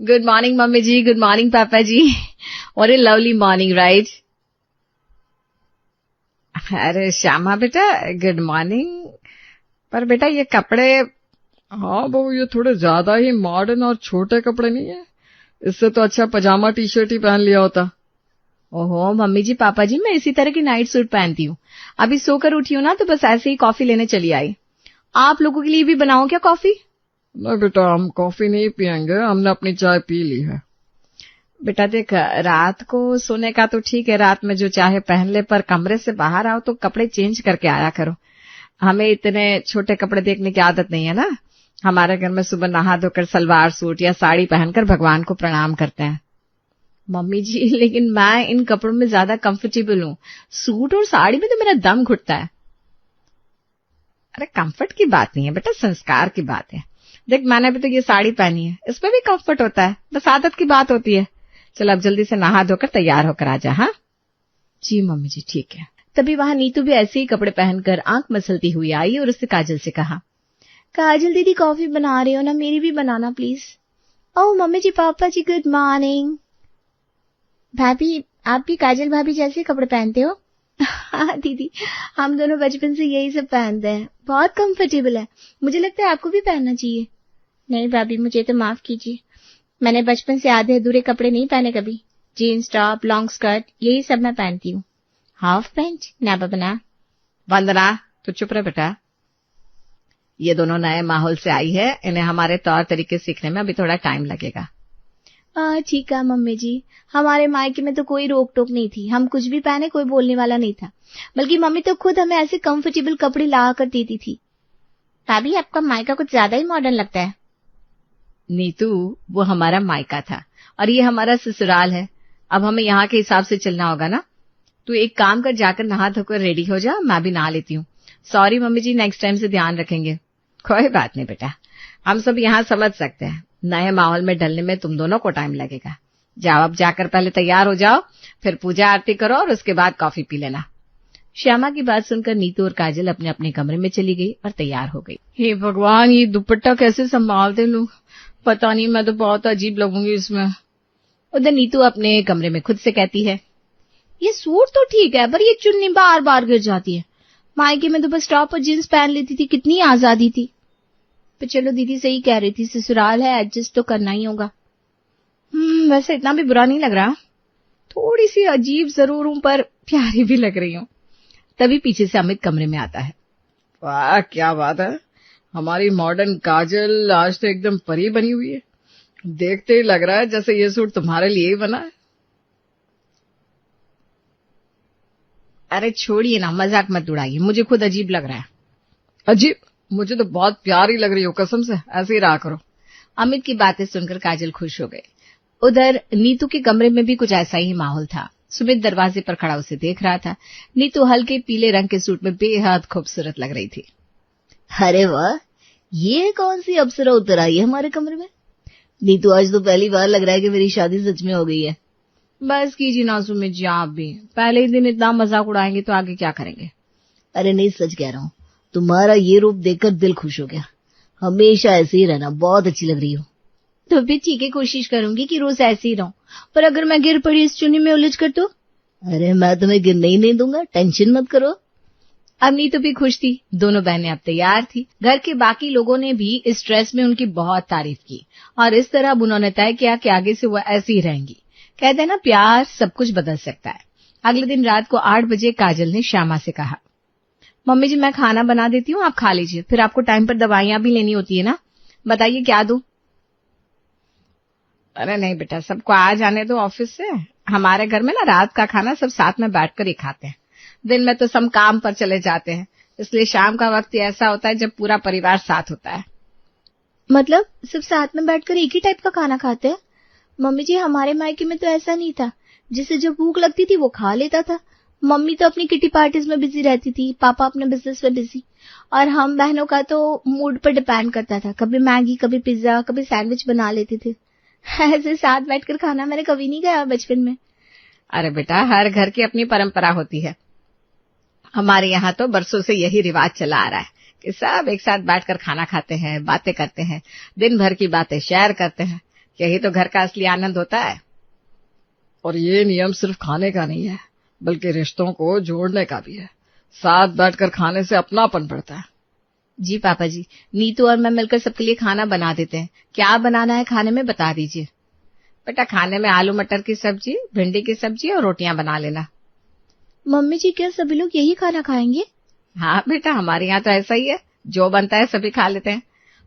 Good morning, Mummy ji. Good morning, Papa ji. What a lovely morning, right? अरे श्यामा बेटा, good morning. पर बेटा ये कपड़े, हाँ बहू, ये थोड़े ज्यादा ही मॉडर्न और छोटे कपड़े नहीं है? इससे तो अच्छा पजामा टी शर्ट ही पहन लिया होता। ओहो मम्मी जी, पापा जी, मैं इसी तरह की नाइट सूट पहनती हूँ। अभी सोकर उठी हूँ ना, तो बस ऐसे ही कॉफी लेने चली आई। आप लोगों के लिए भी बनाऊं क्या कॉफी? नहीं बेटा, हम कॉफी नहीं पियेंगे, हमने अपनी चाय पी ली है। बेटा देख, रात को सोने का तो ठीक है, रात में जो चाहे पहन ले, पर कमरे से बाहर आओ तो कपड़े चेंज करके आया करो। हमें इतने छोटे कपड़े देखने की आदत नहीं है ना। हमारे घर में सुबह नहा धोकर सलवार सूट या साड़ी पहनकर भगवान को प्रणाम करते हैं। मम्मी जी, लेकिन मैं इन कपड़ों में ज्यादा कंफर्टेबल हूँ। सूट और साड़ी में तो मेरा दम घुटता है। अरे कंफर्ट की बात नहीं है बेटा, संस्कार की बात है। देख, मैंने भी तो ये साड़ी पहनी है, इसमें भी कंफर्ट होता है, बस आदत की बात होती है। चल अब जल्दी से नहा धोकर तैयार होकर आ जा। हाँ जी मम्मी जी, ठीक है। तभी वहां नीतू भी ऐसे ही कपड़े पहनकर आंख मसलती हुई आई और उससे काजल से कहा, काजल दीदी कॉफी बना रही हो ना, मेरी भी बनाना प्लीज। ओह मम्मी जी, पापा जी, गुड मॉर्निंग। भाभी, आप भी काजल भाभी जैसे कपड़े पहनते हो? हाँ दीदी, हम दोनों बचपन से यही सब पहनते हैं, बहुत कंफर्टेबल है। मुझे लगता है आपको भी पहनना चाहिए। नहीं भाभी, मुझे तो माफ कीजिए, मैंने बचपन से आधे अधूरे कपड़े नहीं पहने कभी। जीन्स टॉप, लॉन्ग स्कर्ट, यही सब मैं पहनती हूँ। हाफ पैंट नेवर बना। वंदना, तू चुप रह बेटा। ये दोनों नए माहौल से आई है, इन्हें हमारे तौर तरीके सीखने में अभी थोड़ा टाइम लगेगा। ठीक है मम्मी जी, हमारे मायके में तो कोई रोक टोक नहीं थी, हम कुछ भी पहने कोई बोलने वाला नहीं था। बल्कि मम्मी तो खुद हमें ऐसे कंफर्टेबल कपड़े ला कर देती थी। भाभी, आपका मायका कुछ ज्यादा ही मॉडर्न लगता है। नीतू, वो हमारा मायका था और ये हमारा ससुराल है। अब हमें यहाँ के हिसाब से चलना होगा ना। तू एक काम कर, जाकर नहा धोकर रेडी हो जा, मैं भी नहा लेती हूँ। सॉरी मम्मी जी, नेक्स्ट टाइम से ध्यान रखेंगे। कोई बात नहीं बेटा, हम सब यहाँ समझ सकते हैं, नए माहौल में ढलने में तुम दोनों को टाइम लगेगा। जाओ अब जाकर पहले तैयार हो जाओ, फिर पूजा आरती करो और उसके बाद कॉफी पी लेना। श्यामा की बात सुनकर नीतू और काजल अपने अपने कमरे में चली गई और तैयार हो गई। हे भगवान, ये दुपट्टा कैसे संभालते लोग, पता नहीं, मैं तो बहुत अजीब लगूंगी इसमें। उधर नीतू अपने कमरे में खुद से कहती है, ये सूट तो ठीक है, पर ये चुन्नी बार बार गिर जाती है। मायके में तो बस टॉप और जींस पहन लेती थी, कितनी आजादी थी। पर चलो दीदी सही कह रही थी, ससुराल है, एडजस्ट तो करना ही होगा। वैसे इतना भी बुरा नहीं लग रहा, थोड़ी सी अजीब जरूर हूं, पर प्यारी भी लग रही हूँ। तभी पीछे से अमित कमरे में आता है। वाह क्या बात है, हमारी मॉडर्न काजल आज तो एकदम परी बनी हुई है। देखते ही लग रहा है जैसे ये सूट तुम्हारे लिए ही बना है। अरे छोड़िए ना, मजाक मत उड़ाइए, मुझे खुद अजीब लग रहा है। अजीब? मुझे तो बहुत प्यारी लग रही हो, कसम से, ऐसे ही रहा करो। अमित की बातें सुनकर काजल खुश हो गए। उधर नीतू के कमरे में भी कुछ ऐसा ही माहौल था। सुमित दरवाजे पर खड़ा उसे देख रहा था। नीतू हल्के पीले रंग के सूट में बेहद खूबसूरत लग रही थी। अरे वाह, ये कौन सी अप्सरा उतर आई है हमारे कमरे में? नीतू, आज तो पहली बार लग रहा है कि मेरी शादी सच में हो गई है। बस कीजिए ना सुमित जी, आप भी पहले ही दिन इतना मजाक उड़ाएंगे तो आगे क्या करेंगे। अरे नहीं, सच कह रहा हूँ, तुम्हारा ये रूप देखकर दिल खुश हो गया। हमेशा ऐसे ही रहना, बहुत अच्छी लग रही हो। तो भी ठीक है, कोशिश करूंगी कि रोज ऐसे ही रहूं, पर अगर मैं गिर पड़ी इस चुन्नी में उलझ कर तो? अरे मैं तुम्हें गिरने ही नहीं दूंगा, टेंशन मत करो। अब नीतू भी खुश थी, दोनों बहनें अब तैयार थी। घर के बाकी लोगों ने भी इस ड्रेस में उनकी बहुत तारीफ की और इस तरह अब उन्होंने तय किया कि आगे से वो ऐसी ही रहेंगी। कहते हैं ना, प्यार सब कुछ बदल सकता है। अगले दिन रात को 8 बजे काजल ने श्यामा से कहा, मम्मी जी मैं खाना बना देती हूँ, आप खा लीजिए, फिर आपको टाइम पर दवाइयां भी लेनी होती है ना, बताइए क्या दूं? अरे नहीं बेटा, सबको आ जाने दो ऑफिस से। हमारे घर में ना रात का खाना सब साथ में बैठकर ही खाते हैं। दिन में तो सब काम पर चले जाते हैं, इसलिए शाम का वक्त ही ऐसा होता है जब पूरा परिवार साथ होता है। मतलब सब साथ में बैठकर एक ही टाइप का खाना खाते हैं? मम्मी जी, हमारे मायके में तो ऐसा नहीं था, जिसे जब भूख लगती थी वो खा लेता था। मम्मी तो अपनी किटी पार्टीज में बिजी रहती थी, पापा अपने बिजनेस में बिजी, और हम बहनों का तो मूड पर डिपेंड करता था, कभी मैगी, कभी पिज्जा, कभी सैंडविच बना लेते थे। ऐसे साथ बैठकर खाना मैंने कभी नहीं खाया बचपन में। अरे बेटा, हर घर की अपनी परंपरा होती है। हमारे यहाँ तो बरसों से यही रिवाज चला आ रहा है कि सब एक साथ बैठकर खाना खाते हैं, बातें करते हैं, दिन भर की बातें शेयर करते हैं। यही तो घर का असली आनंद होता है। और ये नियम सिर्फ खाने का नहीं है, बल्कि रिश्तों को जोड़ने का भी है। साथ बैठकर खाने से अपनापन बढ़ता है। जी पापा जी, नीतू और मैं मिलकर सबके लिए खाना बना देते हैं। क्या बनाना है खाने में बता दीजिए। बेटा खाने में आलू मटर की सब्जी, भिंडी की सब्जी और रोटियां बना लेना। मम्मी जी क्या सभी लोग यही खाना खाएंगे? हाँ बेटा, हमारे यहाँ तो ऐसा ही है, जो बनता है सभी खा लेते हैं।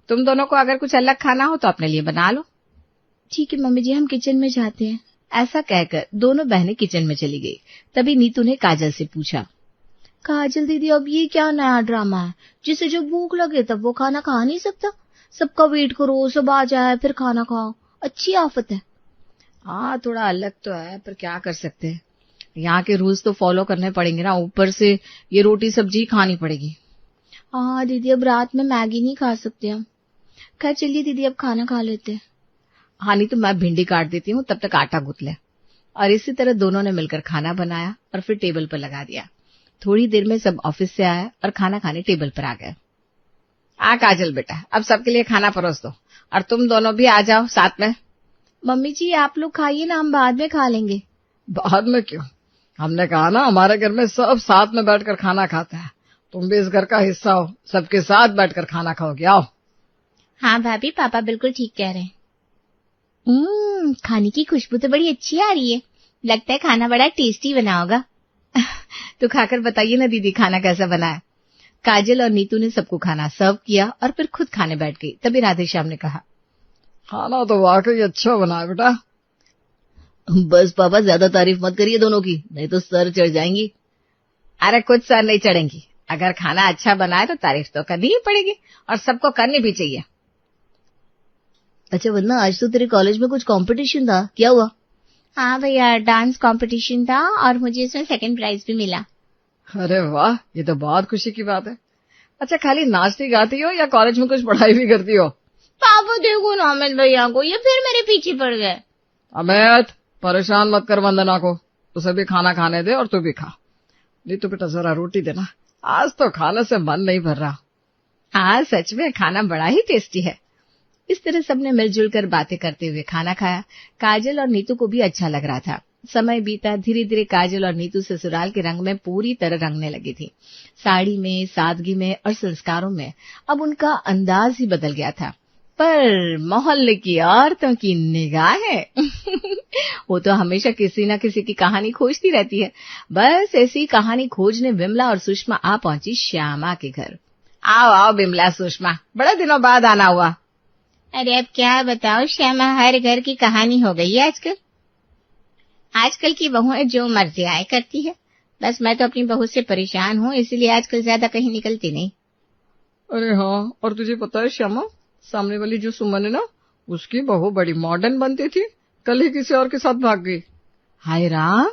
तुम दोनों को अगर कुछ अलग खाना हो तो अपने लिए बना लो। ठीक है मम्मी जी, हम किचन में जाते हैं। ऐसा कहकर दोनों बहनें किचन में चली गई। तभी नीतू ने काजल से पूछा, काजल दीदी अब ये क्या नया ड्रामा है? जिसे जो भूख लगे तब वो खाना खा नहीं सकता? सबका वेट करो, सब आ जाए फिर खाना खाओ, अच्छी आफत है। हाँ थोड़ा अलग तो है, पर क्या कर सकते हैं, यहाँ के रूल्स तो फॉलो करने पड़ेंगे ना। ऊपर से ये रोटी सब्जी खानी पड़ेगी। हाँ दीदी, अब रात में मैगी नहीं खा सकते हम। खैर चलिए दीदी, अब खाना खा लेते हैं। हाँ नहीं तो मैं भिंडी काट देती हूँ, तब तक आटा गूंथ ले। और इसी तरह दोनों ने मिलकर खाना बनाया और फिर टेबल पर लगा दिया। थोड़ी देर में सब ऑफिस से आए और खाना खाने टेबल पर आ गए। काजल बेटा, अब सबके लिए खाना परोस दो और तुम दोनों भी आ जाओ साथ में। मम्मी जी आप लोग खाइए ना, हम बाद में खा लेंगे। बाद में क्यों? हमने कहा ना, हमारे घर में सब साथ में बैठकर खाना खाते हैं। तुम भी इस घर का हिस्सा हो, सबके साथ बैठकर खाना खाओगे। आओ। हाँ भाभी, पापा बिल्कुल ठीक कह रहे हैं। खाने की खुशबू तो बड़ी अच्छी आ रही है। लगता है खाना बड़ा टेस्टी बना होगा। तो खाकर बताइए ना दीदी, खाना कैसा बना है। काजल और नीतू ने सबको खाना सर्व किया और फिर खुद खाने बैठ गई। तभी राधेश्याम ने कहा, खाना तो वाकई अच्छा बना है बेटा। बस पापा, ज्यादा तारीफ मत करिए दोनों की, नहीं तो सर चढ़ जाएंगी। अरे कुछ सर नहीं चढ़ेंगी। अगर खाना अच्छा बना है तो तारीफ तो करनी ही पड़ेगी और सबको करनी भी चाहिए। अच्छा वरना आज तो तेरे कॉलेज में कुछ कंपटीशन था, क्या हुआ? हाँ भैया, डांस कंपटीशन था और मुझे इसमें सेकंड प्राइज भी मिला। अरे वाह, ये तो बहुत खुशी की बात है। अच्छा खाली नाचती गाती हो या कॉलेज में कुछ पढ़ाई भी करती हो? पापा देखो ना अमित भैया को, ये फिर मेरे पीछे पड़ गए। अमित परेशान मत कर वंदना को, उसे भी खाना खाने दे और तू भी खा। नहीं तो बेटा जरा रोटी देना, आज तो खाने से मन नहीं भर रहा। हाँ सच में खाना बड़ा ही टेस्टी है। इस तरह सबने मिलजुल कर बातें करते हुए खाना खाया। काजल और नीतू को भी अच्छा लग रहा था। समय बीता, धीरे धीरे काजल और नीतू ससुराल के रंग में पूरी तरह रंगने लगी थी। साड़ी में, सादगी में और संस्कारों में अब उनका अंदाज ही बदल गया था। पर मोहल्ले की औरतों की निगाहें वो तो हमेशा किसी न किसी की कहानी खोजती रहती है। बस ऐसी कहानी खोजने विमला और सुषमा आ पहुंची श्यामा के घर। आओ आओ बिमला, सुषमा, बड़े दिनों बाद आना हुआ। अरे अब क्या बताओ श्यामा, हर घर की कहानी हो गई है आजकल। आजकल की बहुएं जो मर्जी आए करती है। बस मैं तो अपनी बहू से परेशान हूँ, इसीलिए आजकल ज्यादा कहीं निकलती नहीं। अरे हाँ, और तुझे पता है श्यामा, सामने वाली जो सुमन है ना, उसकी बहू बड़ी मॉडर्न बनती थी, कल ही किसी और के साथ भाग गई। हाय राम,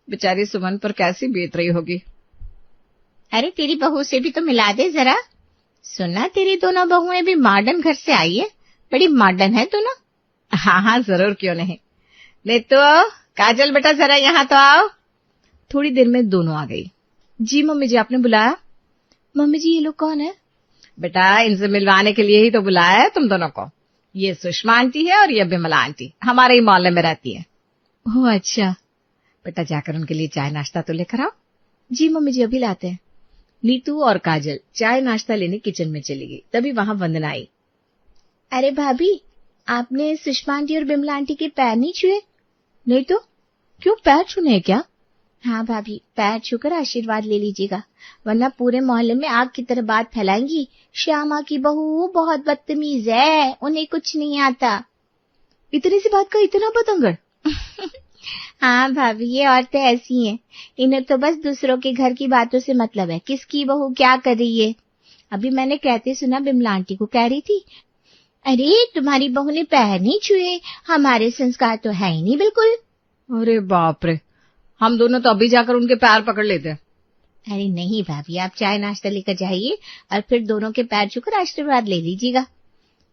बेचारी सुमन पर कैसी बीत रही होगी। अरे तेरी बहू से भी तो मिला दे जरा। सुना तेरी दोनों बहुएं भी मॉडर्न घर से आई है, बड़ी मॉडर्न है दोनों। हाँ हाँ जरूर, क्यों नहीं। नहीं तो काजल बेटा जरा यहाँ तो आओ। थोड़ी देर में दोनों आ गई। जी मम्मी जी, आपने बुलाया? मम्मी जी ये लोग कौन है? बेटा इनसे मिलवाने के लिए ही तो बुलाया है तुम दोनों को। ये सुषमा आंटी है और ये बिमला आंटी, हमारे ही मोहल्ले में रहती है। ओह अच्छा। बेटा जाकर उनके लिए चाय नाश्ता तो लेकर आओ। जी मम्मी जी, अभी लाते हैं। नीतू और काजल चाय नाश्ता लेने किचन में चली गई। तभी वहां वंदना आई। अरे भाभी, आपने सुषमा आंटी और बिमला आंटी के पैर नहीं छुए? नहीं तो क्यों, पैर छूने क्या? हाँ भाभी, पैर छूकर आशीर्वाद ले लीजिएगा, वरना पूरे मोहल्ले में आग की तरह बात फैलाएंगी। श्यामा की बहू बहुत बदतमीज है, उन्हें कुछ नहीं आता। इतनी सी बात का इतना बतंगड़? हाँ भाभी, ये औरतें ऐसी हैं, इन्हें तो बस दूसरों के घर की बातों से मतलब है, किसकी बहू क्या कर रही है। अभी मैंने कहते सुना, बिमला आंटी को कह रही थी, अरे तुम्हारी बहू ने पैर नहीं छुए, हमारे संस्कार तो है ही नहीं बिल्कुल। अरे बाप रे, हम दोनों तो अभी जाकर उनके पैर पकड़ लेते हैं। अरे नहीं भाभी, आप चाय नाश्ता लेकर जाइए और फिर दोनों के पैर छूकर आशीर्वाद ले लीजिएगा।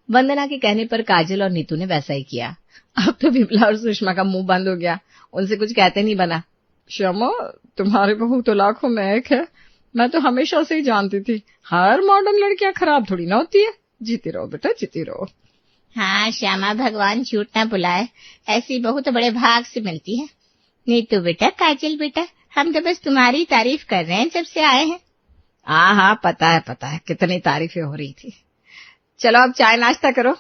वंदना के कहने पर काजल और नीतू ने वैसा ही किया। अब तो बिमला और सुषमा का मुंह बंद हो गया, उनसे कुछ कहते नहीं बना। श्यामा, तुम्हारी बहू तो लाखों में एक है, मैं तो हमेशा से ही जानती थी। हर मॉडर्न लड़कियां खराब थोड़ी ना होती है। जीती रहो बेटा, जीती रहो। हाँ श्यामा, भगवान झूठ ना बुलाए, ऐसी बहू तो बड़े भाग से मिलती है। नीतू बेटा, काजल बेटा, हम तो बस तुम्हारी तारीफ कर रहे हैं जब से आए हैं। हाँ हाँ, पता है, कितनी तारीफें हो रही थी। चलो अब चाय नाश्ता करो।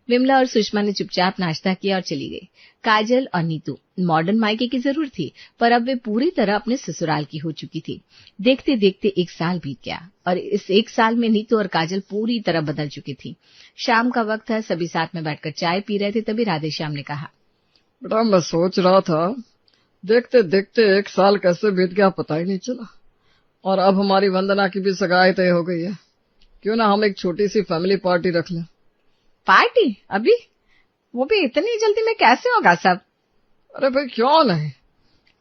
विमला और सुषमा ने चुपचाप नाश्ता किया और चली गई। काजल और नीतू मॉडर्न मायके की जरूर थी, पर अब वे पूरी तरह अपने ससुराल की हो चुकी थी। देखते देखते 1 साल बीत गया और इस 1 साल में नीतू और काजल पूरी तरह बदल चुकी थी। शाम का वक्त था, सभी साथ में बैठकर चाय पी रहे थे, तभी राधेश्याम ने कहा, बेटा मैं सोच रहा था, देखते देखते 1 साल कैसे बीत गया पता ही नहीं चला। और अब हमारी वंदना की भी सगाई तय हो गई है। क्यों ना हम एक छोटी सी फैमिली पार्टी रख लें। पार्टी? अभी? वो भी इतनी जल्दी में कैसे होगा सब? अरे भाई क्यों नहीं,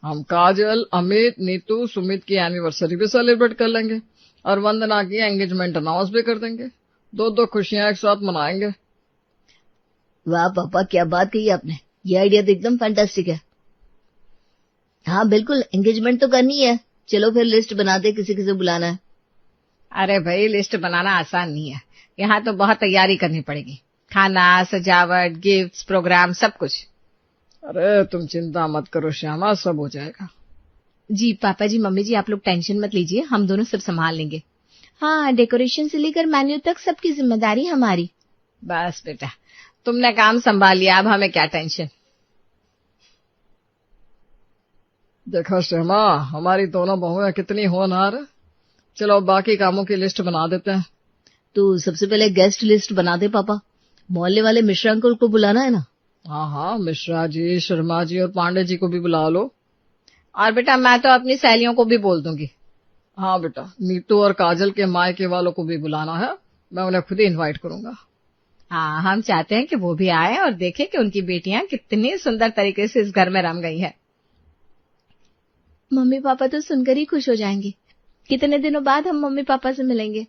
हम काजल, अमित, नीतू, सुमित की एनिवर्सरी भी सेलिब्रेट कर लेंगे और वंदना की एंगेजमेंट अनाउंस भी कर देंगे। 2 खुशियां एक साथ मनाएंगे। वाह पापा, क्या बात कही आपने, ये आइडिया तो एकदम फैंटास्टिक है। हाँ बिल्कुल, एंगेजमेंट तो करनी है। चलो फिर लिस्ट बनाते, किसी किसे बुलाना है। अरे भाई, लिस्ट बनाना आसान नहीं है, यहाँ तो बहुत तैयारी करनी पड़ेगी। खाना, सजावट, गिफ्ट्स, प्रोग्राम, सब कुछ। अरे तुम चिंता मत करो श्यामा, सब हो जाएगा। जी पापा जी, मम्मी जी, आप लोग टेंशन मत लीजिए, हम दोनों सब संभाल लेंगे। हाँ, डेकोरेशन से लेकर मेन्यू तक सबकी जिम्मेदारी हमारी। बस बेटा, तुमने काम संभाल लिया, अब हमें क्या टेंशन। देखो श्यामा, हमारी दोनों बहुएं कितनी होनहार है। चलो बाकी कामों की लिस्ट बना देते हैं। तो सबसे पहले गेस्ट लिस्ट बना दे पापा। मोहल्ले वाले मिश्रा अंकल को बुलाना है ना? हाँ, मिश्रा जी, शर्मा जी और पांडे जी को भी बुला लो। और बेटा मैं तो अपनी सहेलियों को भी बोल दूंगी। हाँ बेटा, नीतू और काजल के मायके वालों को भी बुलाना है, मैं उन्हें खुद ही इनवाइट करूंगा। हाँ, हम चाहते हैं कि वो भी आए और देखें कि उनकी बेटियां कितनी सुंदर तरीके से इस घर में रम गई है। मम्मी पापा तो सुनकर ही खुश हो जाएंगे। कितने दिनों बाद हम मम्मी पापा से मिलेंगे।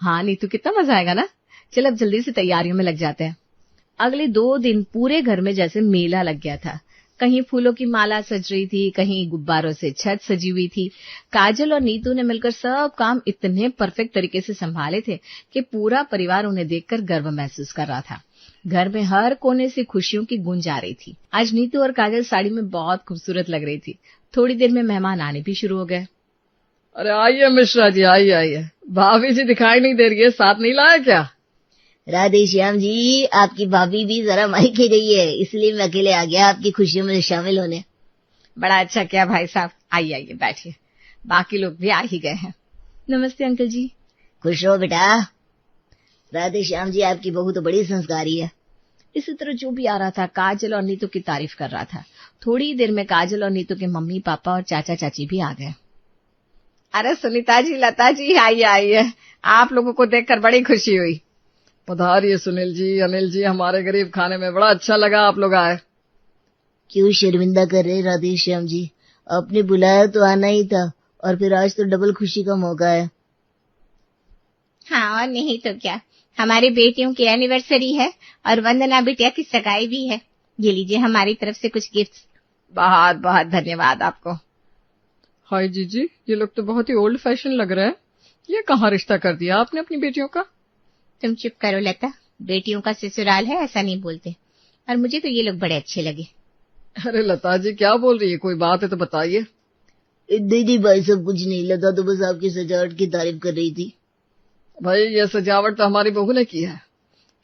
हाँ नीतू, कितना मजा आएगा ना। चल अब जल्दी से तैयारियों में लग जाते हैं। अगले 2 दिन पूरे घर में जैसे मेला लग गया था। कहीं फूलों की माला सज रही थी, कहीं गुब्बारों से छत सजी हुई थी। काजल और नीतू ने मिलकर सब काम इतने परफेक्ट तरीके से संभाले थे कि पूरा परिवार उन्हें देखकर गर्व महसूस कर रहा था। घर में हर कोने से खुशियों की गूंज आ रही थी। आज नीतू और काजल साड़ी में बहुत खूबसूरत लग रही थी। थोड़ी देर में मेहमान आने भी शुरू हो गए। अरे आइए मिश्रा जी, आइए। भाभी जी दिखाई नहीं दे रही है, साथ नहीं लाया क्या? राधेश्याम जी, आपकी भाभी भी जरा मायके गई है, इसलिए मैं अकेले आ गया आपकी खुशियों में शामिल होने। बड़ा अच्छा किया भाई साहब, आइए बैठिए, बाकी लोग भी आ ही गए हैं। नमस्ते अंकल जी। खुश हो बेटा। राधेश्याम जी, आपकी बहू तो बड़ी संस्कारी है। इसी तरह जो भी आ रहा था काजल और नीतू की तारीफ कर रहा था। थोड़ी देर में काजल और नीतू के मम्मी पापा और चाचा चाची भी आ गए। अरे सुनीता जी, लता जी, आइए, आप लोगों को देखकर बड़ी खुशी हुई। पधारिए सुनील जी, अनिल जी, हमारे गरीब खाने में बड़ा अच्छा लगा आप लोग आए। क्यों शर्मिंदा कर रहे राधेश्याम जी, आपने बुलाया तो आना ही था, और फिर आज तो डबल खुशी का मौका है। हाँ और नहीं तो क्या, हमारी बेटियों की एनिवर्सरी है और वंदना बिटिया की सगाई भी है। ये लीजिए हमारी तरफ से कुछ गिफ्ट्स। बहुत बहुत धन्यवाद आपको। हाय जीजी, ये लोग तो बहुत ही ओल्ड फैशन लग रहे हैं। ये कहाँ रिश्ता कर दिया आपने अपनी बेटियों का? तुम चुप करो लता, बेटियों का ससुराल है ऐसा नहीं बोलते। और मुझे तो ये लोग बड़े अच्छे लगे। अरे लता जी क्या बोल रही है, कोई बात है तो बताइए। दीदी भाई सब कुछ नहीं, लता तो बस आपकी सजावट की तारीफ कर रही थी। भाई ये सजावट तो हमारी बहू ने की है।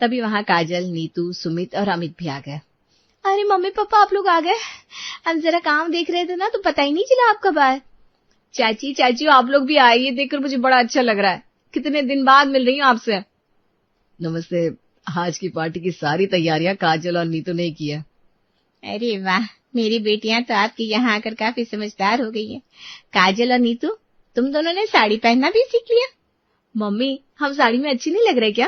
तभी वहाँ काजल, नीतू, सुमित और अमित भी आ गए। अरे मम्मी पापा आप लोग आ गए। हम जरा काम देख रहे थे ना, तो पता ही नहीं चला आप कब आए। चाची आप लोग भी आए, ये देखकर मुझे बड़ा अच्छा लग रहा है। कितने दिन बाद मिल रही हूँ आपसे। नमस्ते। आज की पार्टी की सारी तैयारियां काजल और नीतू ने की है। अरे वाह, मेरी बेटियां तो आपके यहाँ आकर काफी समझदार हो गई हैं। काजल और नीतू, तुम दोनों ने साड़ी पहनना भी सीख लिया। मम्मी, हम साड़ी में अच्छी नहीं लग रहे क्या?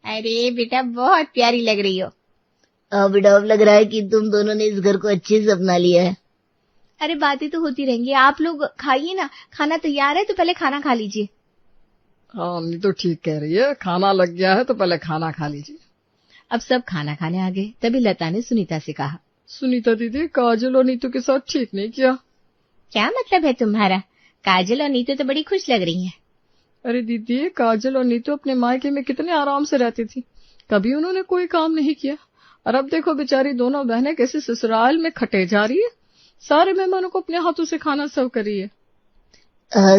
अरे बेटा, बहुत प्यारी लग रही हो। बेटा अब लग रहा है कि तुम दोनों ने इस घर को अच्छे से अपना लिया है। अरे बातें तो होती रहेंगी, आप लोग खाइए ना, खाना तैयार है तो पहले खाना खा लीजिए। हाँ नीतू ठीक कह रही है, खाना लग गया है तो पहले खाना खा लीजिए। अब सब खाना खाने आ गए। तभी लता ने सुनीता से कहा, सुनीता दीदी, काजल और नीतू के साथ ठीक नहीं किया। क्या मतलब है तुम्हारा? काजल और नीतू तो बड़ी खुश लग रही हैं। अरे दीदी, काजल और नीतू अपने मायके में कितने आराम से रहती थी, कभी उन्होंने कोई काम नहीं किया, और अब देखो बेचारी दोनों बहनें कैसे ससुराल में खटे जा रही है, सारे मेहमानों को अपने हाथों से खाना सर्व कर रही है।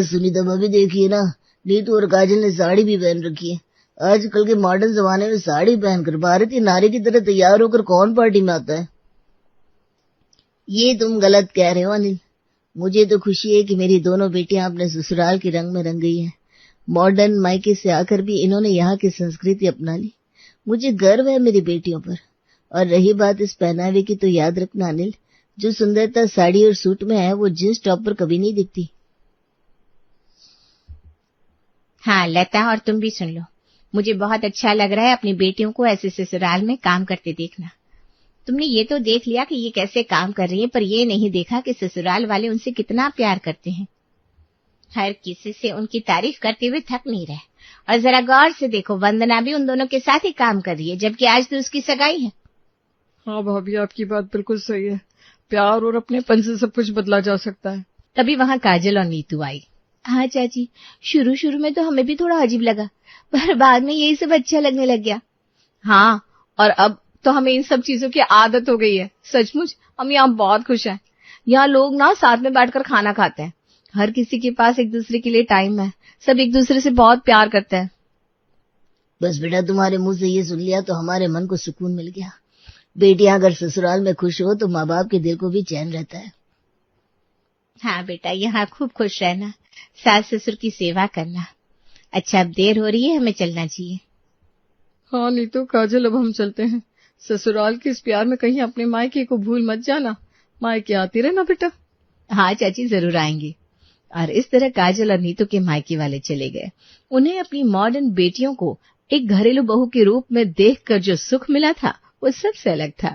सुनीता भाभी देखिए ना, नीतू और काजल ने साड़ी भी पहन रखी है। आजकल के मॉडर्न जमाने में साड़ी पहनकर भारतीय नारी की तरह तैयार होकर कौन पार्टी में आता है? ये तुम गलत कह रहे हो अनिल। मुझे तो खुशी है कि मेरी दोनों बेटियां अपने ससुराल के रंग में रंग गई हैं। मॉडर्न मायके से आकर भी इन्होंने यहाँ की संस्कृति अपना ली। मुझे गर्व है मेरी बेटियों पर। और रही बात इस पहनावे की, तो याद रखना अनिल, जो सुंदरता साड़ी और सूट में है वो जींस टॉप पर कभी नहीं दिखती। हाँ लता, और तुम भी सुन लो, मुझे बहुत अच्छा लग रहा है अपनी बेटियों को ऐसे ससुराल में काम करते देखना। तुमने ये तो देख लिया कि ये कैसे काम कर रही है, पर ये नहीं देखा कि ससुराल वाले उनसे कितना प्यार करते हैं। हर किसी से उनकी तारीफ करते हुए थक नहीं रहे। और जरा गौर से देखो, वंदना भी उन दोनों के साथ ही काम कर रही है, जबकि आज तो उसकी सगाई है। हाँ भाभी, आपकी बात बिल्कुल सही है। प्यार और अपनेपन से सब कुछ बदला जा सकता है। तभी वहां काजल और नीतू आई। हाँ चाची, शुरू शुरू में तो हमें भी थोड़ा अजीब लगा, पर बाद में यही सब अच्छा लगने लग गया। हाँ, और अब तो हमें इन सब चीजों की आदत हो गई है। सचमुच हम यहाँ बहुत खुश हैं। यहाँ लोग ना साथ में बैठकर खाना खाते हैं। हर किसी के पास एक दूसरे के लिए टाइम है। सब एक दूसरे से बहुत प्यार करते हैं। बस बेटा, तुम्हारे मुंह से ये सुन लिया तो हमारे मन को सुकून मिल गया। बेटियां अगर ससुराल में खुश हो तो माँ बाप के दिल को भी चैन रहता है। हाँ बेटा, यहाँ खूब खुश रहना, सास ससुर की सेवा करना। अच्छा, अब देर हो रही है, हमें चलना चाहिए। हाँ नीतू, काजल, अब हम चलते हैं। ससुराल के इस प्यार में कहीं अपने मायके को भूल मत जाना। मायके आती रहना बेटा। हाँ चाची, जरूर आएंगे। और इस तरह काजल और नीतू के मायके वाले चले गए। उन्हें अपनी मॉडर्न बेटियों को एक घरेलू बहू के रूप में देखकर जो सुख मिला था वो सबसे अलग था।